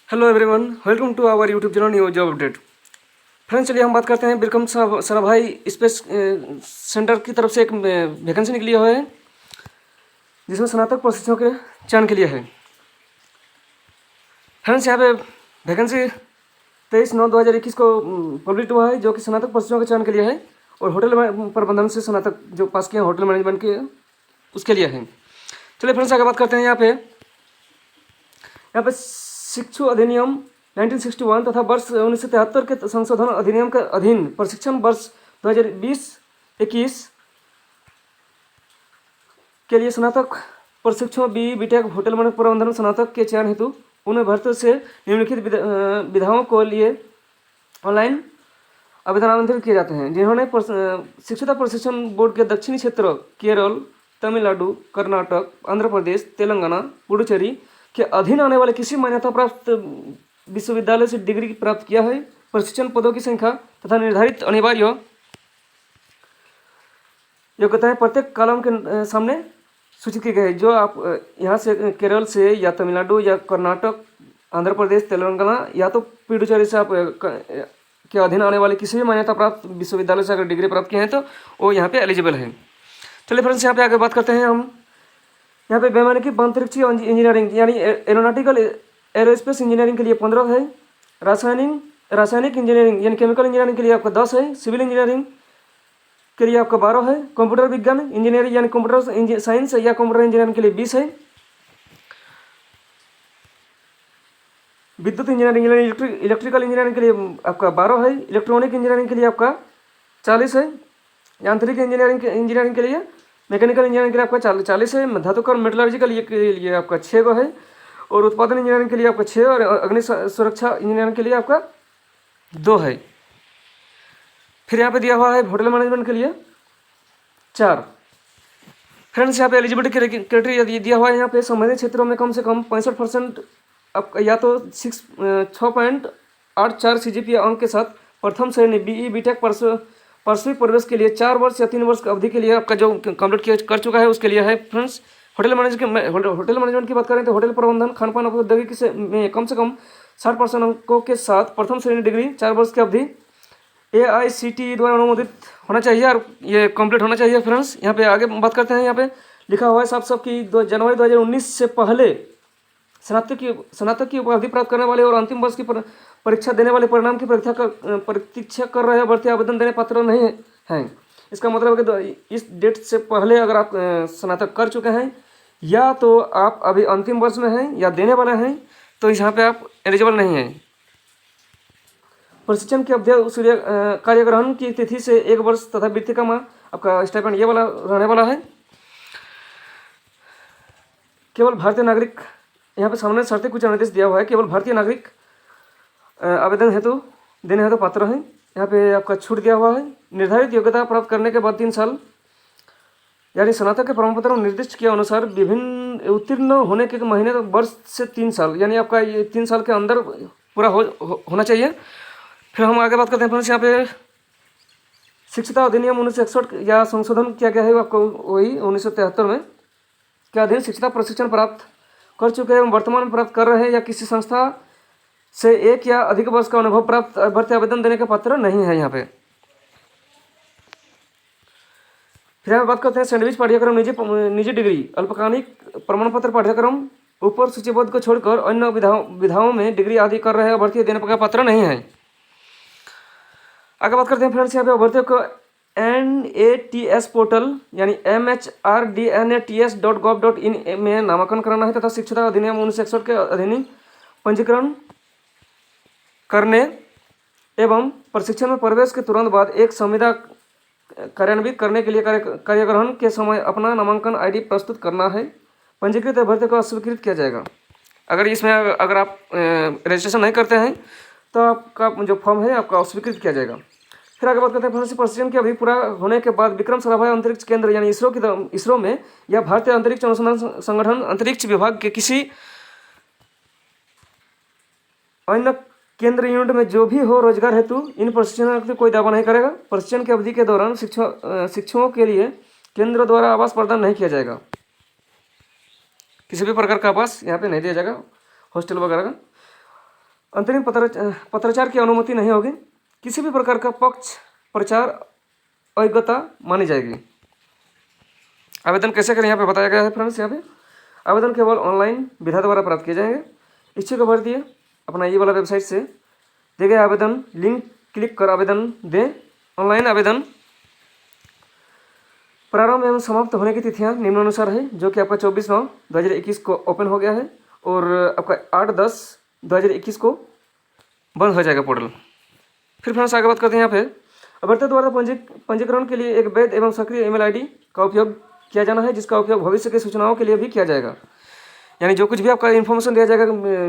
Hello everyone, welcome to our YouTube channel new job update. Friends, चलिए हम बात करते हैं बिक्रम साराभाई स्पेस सेंटर की तरफ से एक वैकेंसी निकली हुई है जिसमें स्नातक प्रशिक्षण के चयन के लिए है। फ्रेंड्स, यहाँ पे वैकेंसी 23/9/2021 को पब्लिश हुआ है जो कि स्नातक प्रशिक्षण के चयन के लिए है और होटल प्रबंधन से स्नातक जो पास किए हैं होटल मैनेजमेंट के उसके लिए है। चलिए फ्रेंड्स, आगे बात करते हैं। यहाँ पे शिक्षु अधिनियम 1961 तथा वर्ष 1973 के संशोधन अधिनियम के अधीन प्रशिक्षण वर्ष 2020-21 के लिए स्नातक प्रशिक्षण बीटेक होटल मैनेजमेंट प्रबंधन स्नातक के चयन हेतु उन्हें भर्ती से निम्नलिखित विधाओं को लिए ऑनलाइन आवेदन आमंत्रित किए जाते हैं, जिन्होंने शिक्षुता प्रशिक्षण बोर्ड के दक्षिणी क्षेत्र केरल, तमिलनाडु, कर्नाटक, आंध्र प्रदेश, तेलंगाना, पुडुचेरी के अधीन आने वाले किसी मान्यता प्राप्त विश्वविद्यालय से डिग्री प्राप्त किया है। प्रशिक्षण पदों की संख्या तथा निर्धारित अनिवार्य योग्यताएं प्रत्येक कॉलम के सामने सूचित की गई है। जो आप यहाँ से केरल से या तमिलनाडु या कर्नाटक, आंध्र प्रदेश, तेलंगाना या तो पुडुचेरी से आप के अधीन आने वाले किसी भी मान्यता प्राप्त विश्वविद्यालय से अगर डिग्री प्राप्त किए हैं तो वो यहाँ पे एलिजिबल है। चलिए फ्रेंड्स, यहाँ पे आगे बात करते हैं हम। यहाँ पे वैमानिकी अंतरिक्षीय इंजीनियरिंग यानी एरोनॉटिकल एरोस्पेस इंजीनियरिंग के लिए 15 है। रासायनिक इंजीनियरिंग यानी केमिकल इंजीनियरिंग के लिए आपका 10 है। सिविल इंजीनियरिंग के लिए आपका 12 है। कंप्यूटर विज्ञान इंजीनियरिंग यानी कंप्यूटर साइंस या कंप्यूटर इंजीनियरिंग के लिए 20 है। विद्युत इंजीनियरिंग यानी इलेक्ट्रिकल इंजीनियरिंग के लिए आपका 12 है। इलेक्ट्रॉनिक इंजीनियरिंग के लिए आपका 40 है। यांत्रिक इंजीनियरिंग के लिए मैकेनिकल इंजीनियरिंग के लिए आपका 40 है। धातुकर मेटलर्जिकल के लिए आपका 6 गो है और उत्पादन इंजीनियरिंग के लिए आपका 6 और अग्नि सुरक्षा इंजीनियरिंग के लिए आपका 2 है। फिर यहाँ पे दिया हुआ है होटल मैनेजमेंट के लिए 4। फ्रेंड्स, यहाँ पे एलिजिबिलिटी क्राइटेरिया दिया हुआ है। यहाँ पे संबंधित क्षेत्रों में कम से कम 65% आपका या तो 6.84 CGPA अंक के साथ प्रथम श्रेणी BE BTech पार्श्विक प्रवेश के लिए 4 वर्ष या 3 वर्ष की अवधि के लिए आपका जो कंप्लीट कर चुका है उसके लिए है। फ्रेंड्स, होटल मैनेजमेंट की बात करें तो होटल प्रबंधन खानपान औद्योगिकी में कम से कम 60% अंकों के साथ प्रथम श्रेणी डिग्री 4 वर्ष की अवधि AICTE द्वारा अनुमोदित होना चाहिए और ये कंप्लीट होना चाहिए। फ्रेंड्स, यहाँ पे आगे बात करते हैं। यहाँ पे लिखा हुआ है साफ साफ कि जनवरी 2019 से पहले स्नातक की उपाधि प्राप्त करने वाले और अंतिम वर्ष की परीक्षा देने वाले परिणाम की प्रतीक्षा कर रहे अभ्यर्थी आवेदन देने पात्र नहीं हैं। इसका मतलब है कि इस डेट से पहले अगर आप स्नातक कर चुके हैं या तो आप अभी अंतिम वर्ष में हैं या देने वाले हैं तो यहाँ पे आप एलिजिबल नहीं हैं। प्रशिक्षण की अवधि कार्यग्रहण की तिथि से 1 वर्ष तथा वृत्ति का माह आपका स्टाइपेंड ये वाला रहने वाला है। केवल भारतीय नागरिक, यहाँ पे सामने शर्तें कुछ निर्देश दिया हुआ है। केवल भारतीय नागरिक आवेदन हेतु देने हेतु पात्र हैं। यहाँ पे आपका छूट दिया हुआ है। निर्धारित योग्यता प्राप्त करने के बाद 3 साल यानी स्नातक के प्रमाण पत्र निर्दिष्ट के अनुसार विभिन्न उत्तीर्ण होने के महीने तक वर्ष से 3 साल यानी आपका ये 3 साल के अंदर पूरा होना चाहिए। फिर हम आगे बात करते हैं। फ्रेंड्स, यहाँ पे शिक्षुता अधिनियम 1961 या संशोधन किया गया है आपको वही 1973 में के अधीन शिक्षुता प्रशिक्षण प्राप्त कर चुके हैं, वर्तमान में प्राप्त कर रहे हैं या किसी संस्था से 1 या अधिक वर्ष का अनुभव प्राप्त अभ्यर्थी आवेदन देने का पात्र नहीं है। यहाँ पे फिर हम बात करते हैं सैंडविच पाठ्यक्रम, निजी डिग्री, अल्पकालिक प्रमाण पत्र पाठ्यक्रम ऊपर सूचीबद्ध को छोड़कर अन्य विधाओं में डिग्री आदि कर रहे अभ्यर्थी देने का पात्र नहीं है। आगे बात करते हैं। फ्रेंड्स, यहाँ पे अभ्यर्थियों को NATS पोर्टल यानी MHRDNATS.gov.in में नामांकन कराना है तथा शिक्षुता अधिनियम 1961 के अधीन पंजीकरण करने एवं प्रशिक्षण में प्रवेश के तुरंत बाद एक संविदा कार्यान्वित करने के लिए कार्यग्रहण के समय अपना नामांकन ID प्रस्तुत करना है। पंजीकृत अभ्यर्थी को अस्वीकृत किया जाएगा। अगर आप रजिस्ट्रेशन नहीं करते हैं तो आपका जो फॉर्म है आपका अस्वीकृत किया जाएगा। फिर आगे बात करते हैं। प्रशिक्षण की अवधि पूरा होने के बाद विक्रम साराभाई अंतरिक्ष केंद्र यानी इसरो में या भारतीय अंतरिक्ष अनुसंधान संगठन अंतरिक्ष विभाग के किसी अन्य केंद्र यूनिट में जो भी हो रोजगार हेतु इन प्रशिक्षणार्थी कोई दावा नहीं करेगा। प्रशिक्षण की अवधि के दौरान शिक्षकों के लिए केंद्र द्वारा आवास प्रदान नहीं किया जाएगा। किसी भी प्रकार का आवास यहाँ पे नहीं दिया जाएगा, हॉस्टल वगैरह का। अंतरिम पत्राचार की अनुमति नहीं होगी। किसी भी प्रकार का पक्ष प्रचार अयोग्यता मानी जाएगी। आवेदन कैसे करें यहाँ पे बताया गया है फ्रेंड्स। यहाँ पे आवेदन केवल ऑनलाइन विधा द्वारा प्राप्त किए जाएंगे। इच्छुक अभ्यर्थी अपना ये वाला वेबसाइट से दिए गए आवेदन लिंक क्लिक कर आवेदन दें। ऑनलाइन आवेदन प्रारंभ एवं समाप्त होने की तिथियां निम्नानुसार है, जो कि आपका 24/9/2021 को ओपन हो गया है और आपका 8/10/2021 को बंद हो जाएगा पोर्टल। फिर फ्रेंड्स आगे बात करते हैं। यहाँ पे अभ्यर्थी द्वारा पंजीकरण के लिए एक वैध एवं सक्रिय ईमेल आईडी का उपयोग किया जाना है, जिसका उपयोग भविष्य की सूचनाओं के लिए भी किया जाएगा। यानी जो कुछ भी आपका इन्फॉर्मेशन दिया जाएगा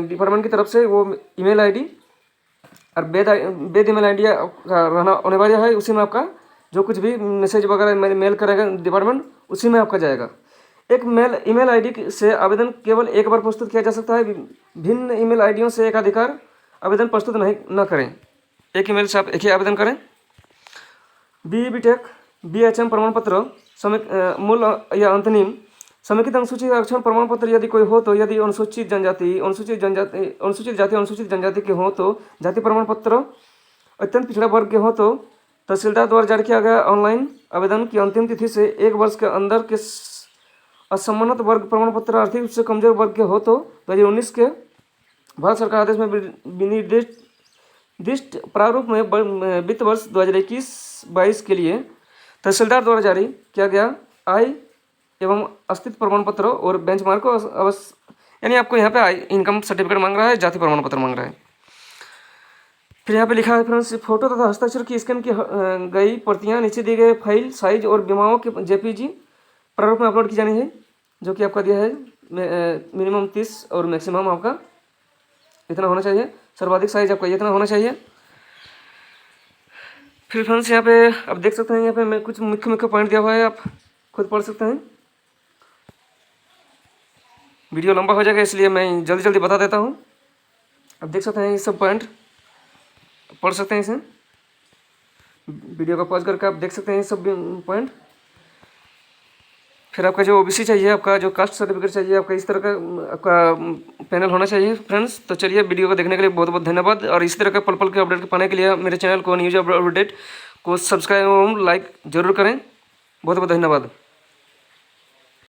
डिपार्टमेंट की तरफ से, वो ईमेल आईडी और वैध ईमेल आईडी रहना अनिवार्य है। उसी में आपका जो कुछ भी मैसेज वगैरह मेल करेगा डिपार्टमेंट, उसी में आपका जाएगा। एक ईमेल आईडी से आवेदन केवल एक बार प्रस्तुत किया जा सकता है। भिन्न ईमेल आईडियों से एकाधिकार आवेदन प्रस्तुत न करें। एक ईमेल से आप एक ही आवेदन करें। BE BTech BHM प्रमाण पत्र मूल या अंतरिम समेकित अनुसूचित आरक्षण प्रमाण पत्र यदि कोई हो तो, यदि अनुसूचित जाति अनुसूचित जनजाति के हो तो, जाति प्रमाण पत्र अत्यंत पिछड़ा वर्ग के हो तो तहसीलदार द्वारा जारी किया गया ऑनलाइन आवेदन की अंतिम तिथि से 1 वर्ष के अंदर के असम्मानित वर्ग प्रमाण पत्र आर्थिक रूप से कमजोर वर्ग के हो तो 2019 के भारत सरकार आदेश में विनिर्दिष्ट प्रारूप में वित्त वर्ष 2021-22 के लिए तहसीलदार द्वारा जारी किया गया आय एवं अस्तित्व प्रमाण पत्र और बेंचमार्क को अवश्य, यानी आपको यहाँ पे इनकम सर्टिफिकेट मांग रहा है, जाति प्रमाण पत्र मांग रहा है। फिर यहाँ पे लिखा है फ्रेंड्स, फोटो तथा हस्ताक्षर की स्कैन की गई प्रतियाँ नीचे दिए गए फाइल साइज और बीमाओं के JPG प्रारूप में अपलोड की जानी है, जो कि आपका दिया है मिनिमम 30 और मैक्सिमम आपका इतना होना चाहिए। सर्वाधिक साइज आपका इतना होना चाहिए। फिर फ्रेंड्स यहाँ पे आप देख सकते हैं, यहाँ पे मैं कुछ मुख्य पॉइंट दिया हुआ है, आप खुद पढ़ सकते हैं। वीडियो लंबा हो जाएगा इसलिए मैं जल्दी बता देता हूँ। आप देख सकते हैं ये सब पॉइंट, पढ़ सकते हैं इसे। वीडियो को पॉज करके आप देख सकते हैं ये सब पॉइंट। फिर आपका जो OBC चाहिए, आपका जो कास्ट सर्टिफिकेट चाहिए, आपका इस तरह का आपका पैनल होना चाहिए फ्रेंड्स। तो चलिए, वीडियो को देखने के लिए बहुत बहुत धन्यवाद। और इस तरह का पल के अपडेट पाने के लिए मेरे चैनल को न्यूज अपडेट को सब्सक्राइब एवं लाइक जरूर करें। बहुत बहुत धन्यवाद।